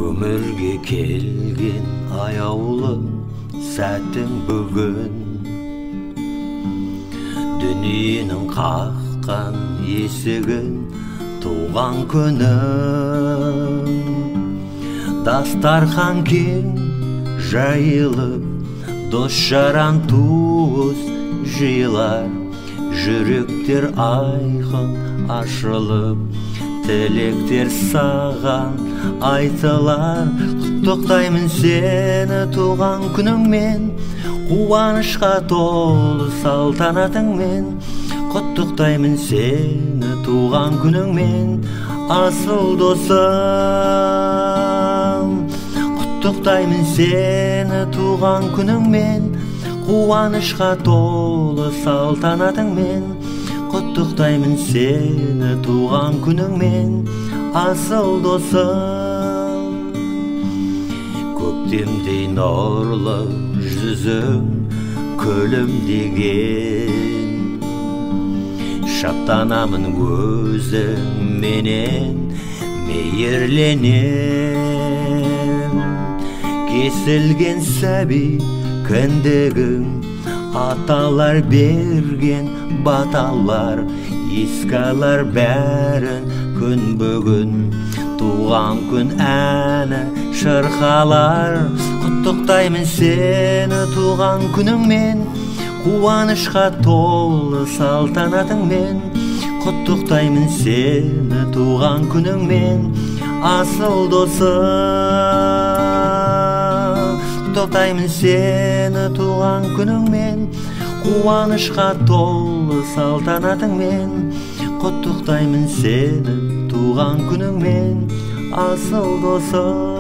Өмірге келген аяулы сәтің бүгін, дүниенің қаққан есігін туған күнің. Дастархан кең жайылып, дос-жаран туыс жиылар, жүректер айқын ашылып, тілектер саған айтылар. Құттықтаймын сені туған күніңмен, қуанышқа толы салтанатыңмен. Құттықтаймын сені туған күніңмен, асыл досым. Құттықтаймын сені туған күніңмен, қуанышқа толы салтанатыңмен. Құттықтаймын сені туған күніңмен, асыл досым. Көктемдей нұрлы жүзің күлімдеген, шаттанамын өзіңменен мейірленем. Кесілген сәби кіндігің, аталар берген баталар, ескалар бәрін күн бүгін. Туған күн әні шырқалар. Құттықтаймын сені туған күніңмен, қуанышқа толы салтанатыңмен. Құттықтаймын сені туған күніңмен, асыл досым. Құттықтаймын сені туған күніңмен, қуанышқа толы салтанатыңмен. Құттықтаймын сені туған күніңмен, асыл досым.